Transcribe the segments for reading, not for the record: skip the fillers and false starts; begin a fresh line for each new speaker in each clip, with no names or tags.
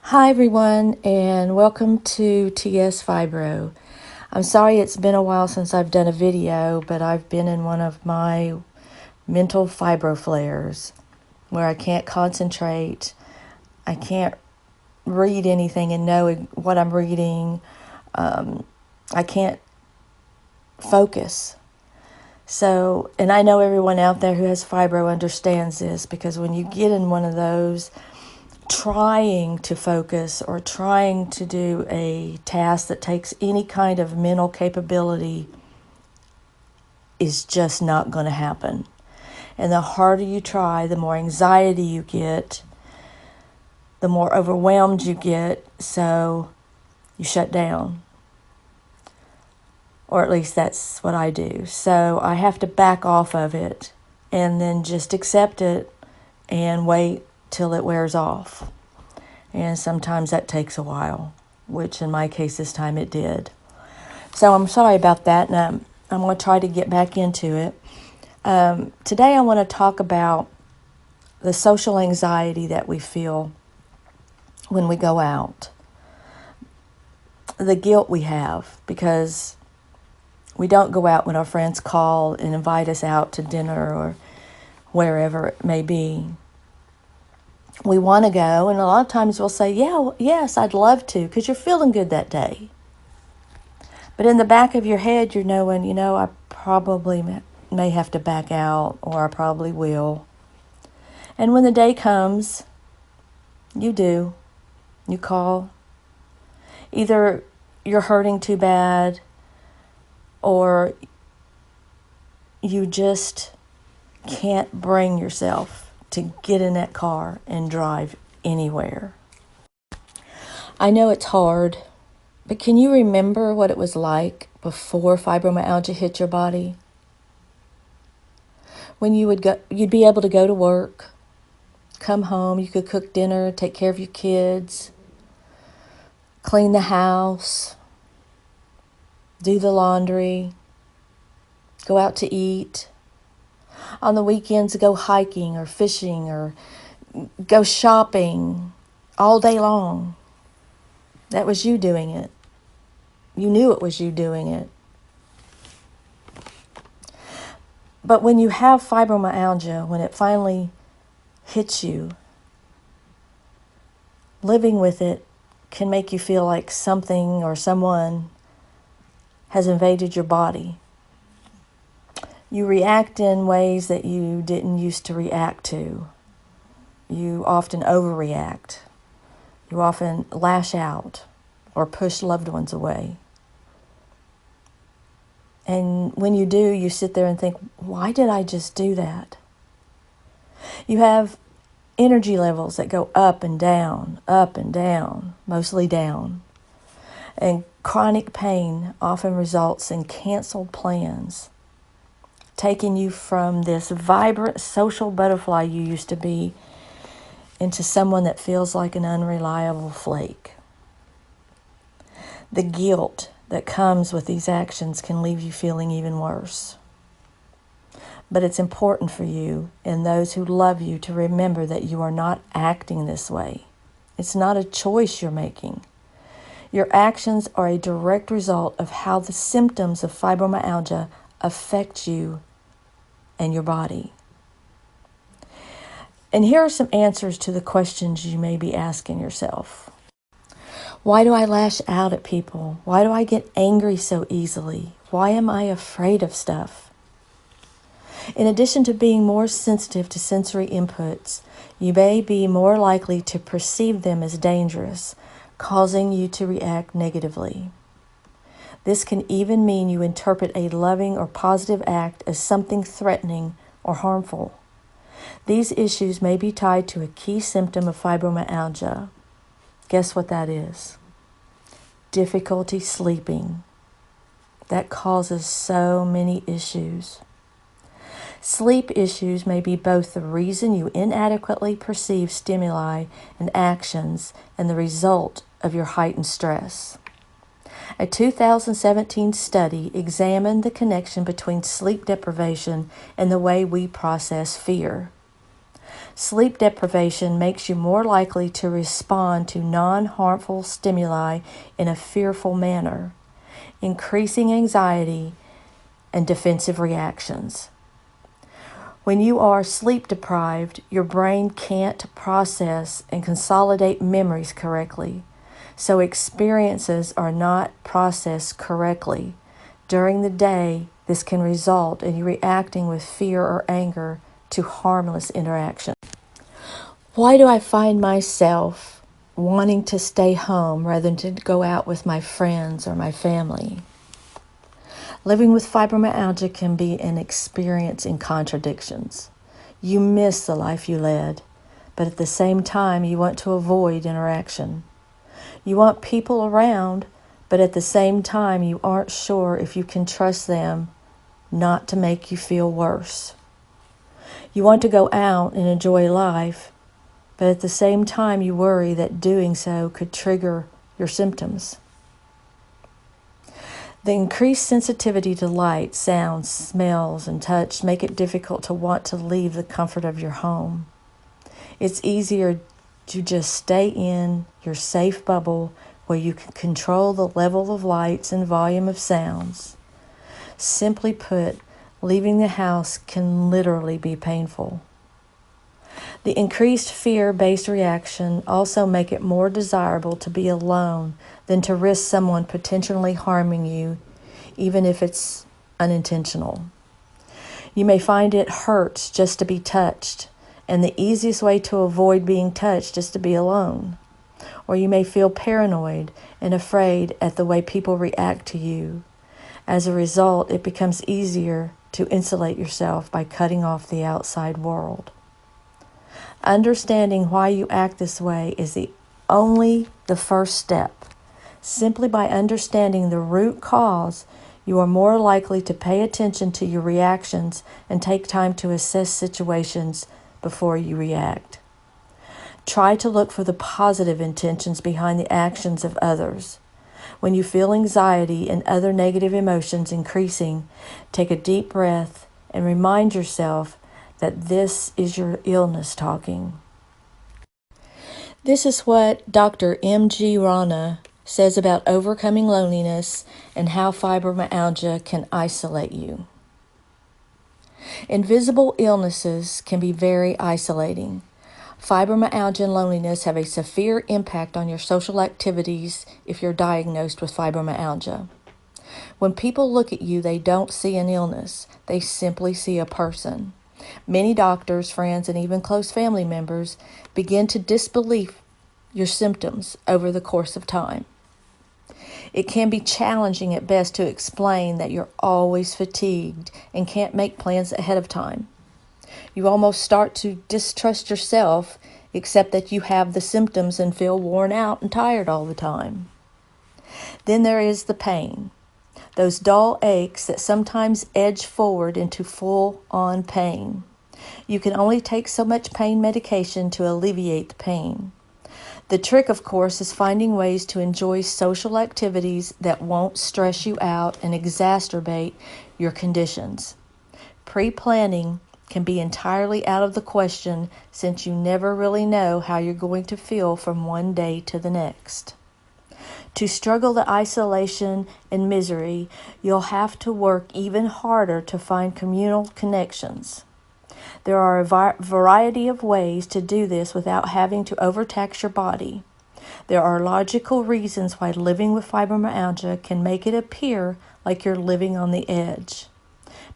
Hi everyone, and welcome to TS Fibro. I'm sorry it's been a while since I've done a video, but I've been in one of my mental fibro flares where I can't concentrate, I can't read anything and know what I'm reading, I can't focus. So, and I know everyone out there who has fibro understands this, because when you get in one of those, trying to focus or trying to do a task that takes any kind of mental capability is just not going to happen. And the harder you try, the more anxiety you get, the more overwhelmed you get, so you shut down. Or at least that's what I do. So I have to back off of it and then just accept it and wait till it wears off. And sometimes that takes a while, which in my case this time it did. So I'm sorry about that, and I'm going to try to get back into it. Today I want to talk about the social anxiety that we feel when we go out. The guilt we have because we don't go out when our friends call and invite us out to dinner or wherever it may be. We want to go, and a lot of times we'll say, yes, I'd love to, because you're feeling good that day. But in the back of your head, you're knowing, I probably may have to back out, or I probably will. And when the day comes, you do. You call. Either you're hurting too bad, or you just can't bring yourself to get in that car and drive anywhere. I know it's hard, but can you remember what it was like before fibromyalgia hit your body? When you'd be able to go to work, come home, you could cook dinner, take care of your kids, clean the house, do the laundry, go out to eat. On the weekends, go hiking or fishing or go shopping all day long. That was you doing it. You knew it was you doing it. But when you have fibromyalgia, when it finally hits you, living with it can make you feel like something or someone has invaded your body. You react in ways that you didn't used to react to. You often overreact. You often lash out or push loved ones away. And when you do, you sit there and think, why did I just do that? You have energy levels that go up and down, mostly down. And chronic pain often results in canceled plans, taking you from this vibrant social butterfly you used to be into someone that feels like an unreliable flake. The guilt that comes with these actions can leave you feeling even worse. But it's important for you and those who love you to remember that you are not acting this way. It's not a choice you're making. Your actions are a direct result of how the symptoms of fibromyalgia affect you and your body. And here are some answers to the questions you may be asking yourself. Why do I lash out at people? Why do I get angry so easily? Why am I afraid of stuff? In addition to being more sensitive to sensory inputs, you may be more likely to perceive them as dangerous, causing you to react negatively. This can even mean you interpret a loving or positive act as something threatening or harmful. These issues may be tied to a key symptom of fibromyalgia. Guess what that is? Difficulty sleeping. That causes so many issues. Sleep issues may be both the reason you inadequately perceive stimuli and actions and the result of your heightened stress. A 2017 study examined the connection between sleep deprivation and the way we process fear. Sleep deprivation makes you more likely to respond to non-harmful stimuli in a fearful manner, increasing anxiety and defensive reactions. When you are sleep deprived, your brain can't process and consolidate memories correctly, so experiences are not processed correctly. During the day, this can result in you reacting with fear or anger to harmless interaction. Why do I find myself wanting to stay home rather than to go out with my friends or my family? Living with fibromyalgia can be an experience in contradictions. You miss the life you led, but at the same time you want to avoid interaction. You want people around, but at the same time you aren't sure if you can trust them not to make you feel worse. You want to go out and enjoy life, but at the same time you worry that doing so could trigger your symptoms. The increased sensitivity to light, sounds, smells, and touch make it difficult to want to leave the comfort of your home. It's easier to just stay in your safe bubble where you can control the level of lights and volume of sounds. Simply put, leaving the house can literally be painful. The increased fear-based reaction also make it more desirable to be alone than to risk someone potentially harming you, even if it's unintentional. You may find it hurts just to be touched, and the easiest way to avoid being touched is to be alone. Or you may feel paranoid and afraid at the way people react to you. As a result, it becomes easier to insulate yourself by cutting off the outside world. Understanding why you act this way is only the first step. Simply by understanding the root cause, you are more likely to pay attention to your reactions and take time to assess situations before you react. Try to look for the positive intentions behind the actions of others. When you feel anxiety and other negative emotions increasing, take a deep breath and remind yourself that this is your illness talking. This is what Dr. M.G. Rana says about overcoming loneliness and how fibromyalgia can isolate you. Invisible illnesses can be very isolating. Fibromyalgia and loneliness have a severe impact on your social activities if you're diagnosed with fibromyalgia. When people look at you, they don't see an illness. They simply see a person. Many doctors, friends, and even close family members begin to disbelieve your symptoms over the course of time. It can be challenging at best to explain that you're always fatigued and can't make plans ahead of time. You almost start to distrust yourself, except that you have the symptoms and feel worn out and tired all the time. Then there is the pain. Those dull aches that sometimes edge forward into full-on pain. You can only take so much pain medication to alleviate the pain. The trick, of course, is finding ways to enjoy social activities that won't stress you out and exacerbate your conditions. Pre-planning can be entirely out of the question since you never really know how you're going to feel from one day to the next. To struggle the isolation and misery, you'll have to work even harder to find communal connections. There are a variety of ways to do this without having to overtax your body. There are logical reasons why living with fibromyalgia can make it appear like you're living on the edge.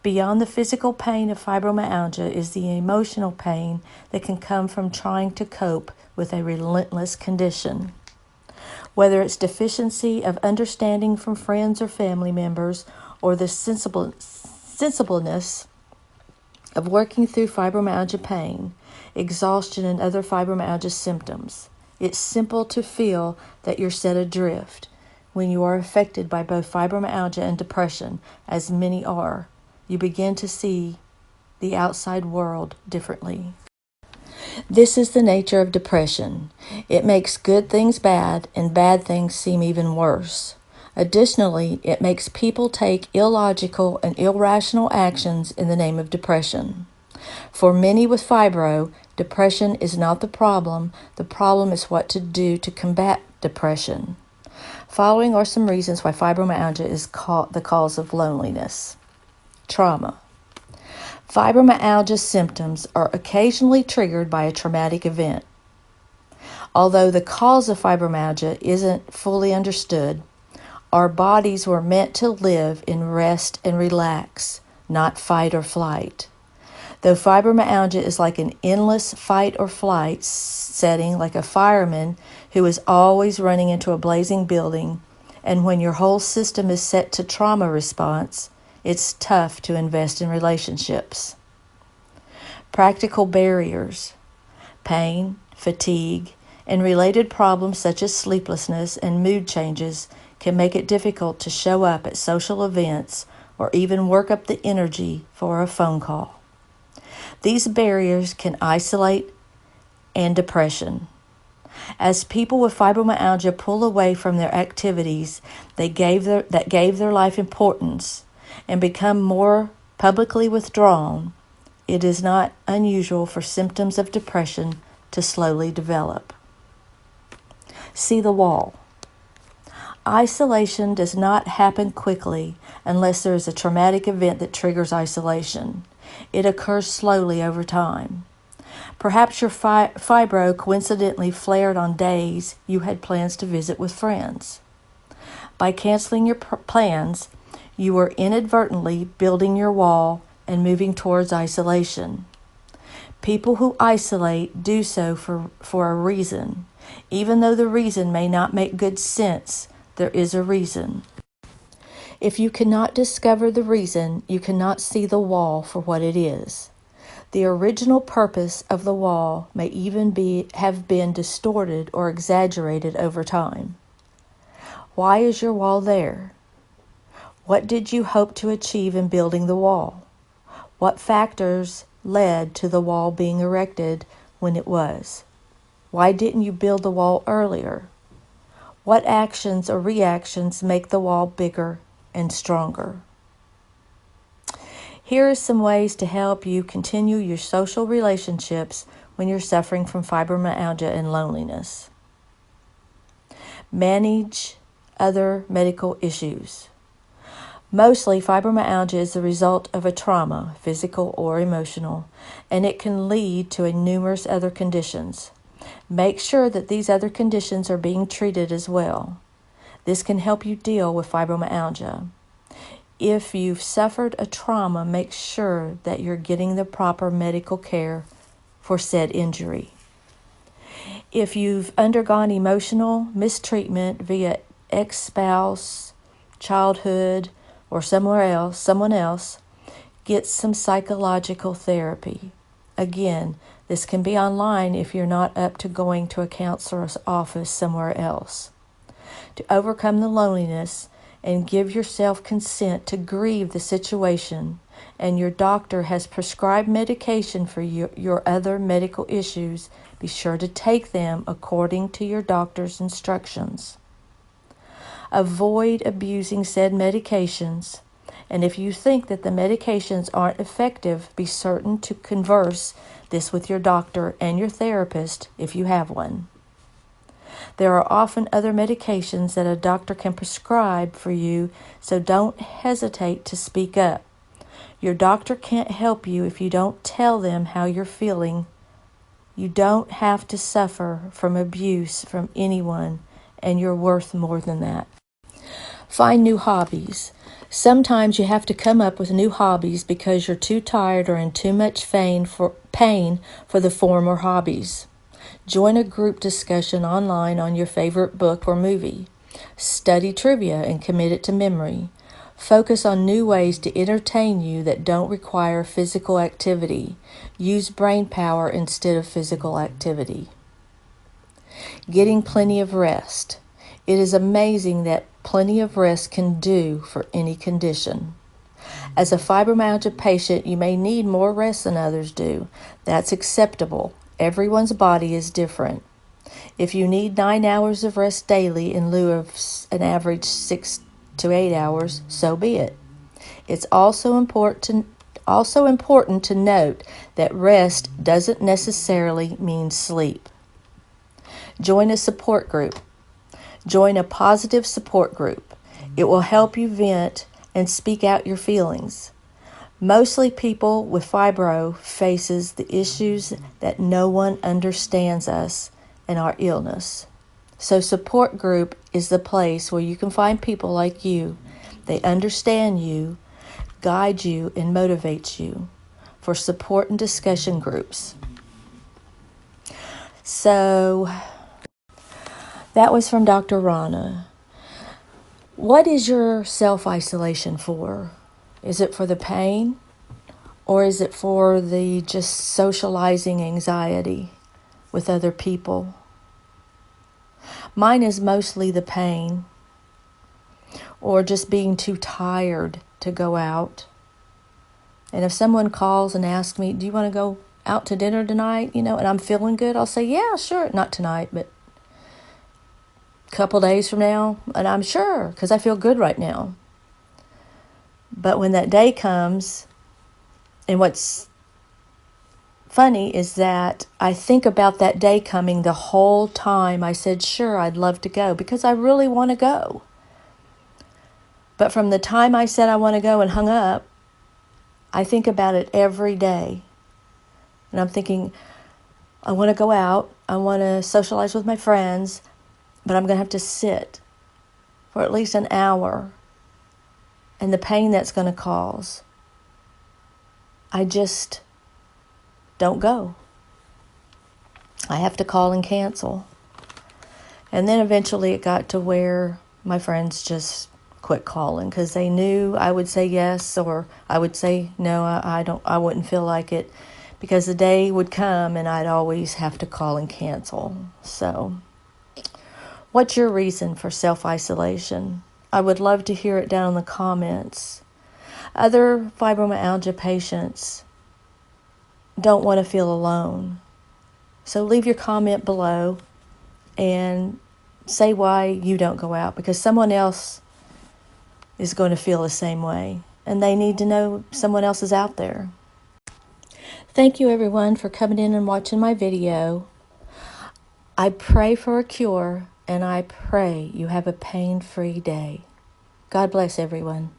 Beyond the physical pain of fibromyalgia is the emotional pain that can come from trying to cope with a relentless condition. Whether it's deficiency of understanding from friends or family members, or the sensibleness of working through fibromyalgia pain, exhaustion, and other fibromyalgia symptoms, it's simple to feel that you're set adrift when you are affected by both fibromyalgia and depression, as many are. You begin to see the outside world differently. This is the nature of depression. It makes good things bad and bad things seem even worse. Additionally, it makes people take illogical and irrational actions in the name of depression. For many with fibro, Depression is not the problem. The problem is what to do to combat depression. Following are some reasons why fibromyalgia is the cause of loneliness. Trauma. Fibromyalgia symptoms are occasionally triggered by a traumatic event. Although the cause of fibromyalgia isn't fully understood, our bodies were meant to live in rest and relax, not fight or flight. Though fibromyalgia is like an endless fight or flight setting, like a fireman who is always running into a blazing building, and when your whole system is set to trauma response, it's tough to invest in relationships. Practical barriers. Pain, fatigue, and related problems such as sleeplessness and mood changes can make it difficult to show up at social events or even work up the energy for a phone call. These barriers can isolate and depression. As people with fibromyalgia pull away from their activities that gave their life importance and become more publicly withdrawn, it is not unusual for symptoms of depression to slowly develop. See the wall. Isolation does not happen quickly unless there is a traumatic event that triggers isolation. It occurs slowly over time. Perhaps your fibro coincidentally flared on days you had plans to visit with friends. By canceling your plans, you are inadvertently building your wall and moving towards isolation. People who isolate do so for a reason. Even though the reason may not make good sense, there is a reason. If you cannot discover the reason, you cannot see the wall for what it is. The original purpose of the wall may even have been distorted or exaggerated over time. Why is your wall there? What did you hope to achieve in building the wall? What factors led to the wall being erected when it was? Why didn't you build the wall earlier? What actions or reactions make the wall bigger and stronger? Here are some ways to help you continue your social relationships when you're suffering from fibromyalgia and loneliness. Manage other medical issues. Mostly, fibromyalgia is the result of a trauma, physical or emotional, and it can lead to numerous other conditions. Make sure that these other conditions are being treated as well. This can help you deal with fibromyalgia. If you've suffered a trauma, make sure that you're getting the proper medical care for said injury. If you've undergone emotional mistreatment via ex-spouse, childhood, or someone else, get some psychological therapy. Again, this can be online if you're not up to going to a counselor's office somewhere else. To overcome the loneliness and give yourself consent to grieve the situation, and your doctor has prescribed medication for your other medical issues, be sure to take them according to your doctor's instructions. Avoid abusing said medications, and if you think that the medications aren't effective, be certain to converse this with your doctor and your therapist if you have one. There are often other medications that a doctor can prescribe for you, so don't hesitate to speak up. Your doctor can't help you if you don't tell them how you're feeling. You don't have to suffer from abuse from anyone, and you're worth more than that. Find new hobbies. Sometimes you have to come up with new hobbies because you're too tired or in too much pain for the former hobbies. Join a group discussion online on your favorite book or movie. Study trivia and commit it to memory. Focus on new ways to entertain you that don't require physical activity. Use brain power instead of physical activity. Getting plenty of rest. It is amazing that plenty of rest can do for any condition. As a fibromyalgia patient, you may need more rest than others do. That's acceptable. Everyone's body is different. If you need 9 hours of rest daily in lieu of an average 6 to 8 hours, so be it. It's also important also important to note that rest doesn't necessarily mean sleep. Join a support group. Join a positive support group. It will help you vent and speak out your feelings. Mostly people with fibro faces the issues that no one understands us and our illness. So support group is the place where you can find people like you. They understand you, guide you, and motivate you for support and discussion groups. So that was from Dr. Rana. What is your self-isolation for? Is it for the pain? Or is it for the just socializing anxiety with other people? Mine is mostly the pain, or just being too tired to go out. And if someone calls and asks me, do you want to go out to dinner tonight? And I'm feeling good, I'll say, yeah, sure. Not tonight, but a couple days from now. And I'm sure, because I feel good right now. But when that day comes, and what's funny is that I think about that day coming the whole time I said, sure, I'd love to go, because I really want to go. But from the time I said I want to go and hung up, I think about it every day. And I'm thinking, I want to go out, I want to socialize with my friends, but I'm going to have to sit for at least an hour. And the pain that's going to cause, I just don't go. I have to call and cancel. And then eventually it got to where my friends just quit calling because they knew I would say yes, or I would say no, I wouldn't feel like it, because the day would come and I'd always have to call and cancel. So what's your reason for self-isolation? I would love to hear it down in the comments. Other fibromyalgia patients don't want to feel alone. So leave your comment below and say why you don't go out, because someone else is going to feel the same way, and they need to know someone else is out there. Thank you everyone for coming in and watching my video. I pray for a cure, and I pray you have a pain-free day. God bless everyone.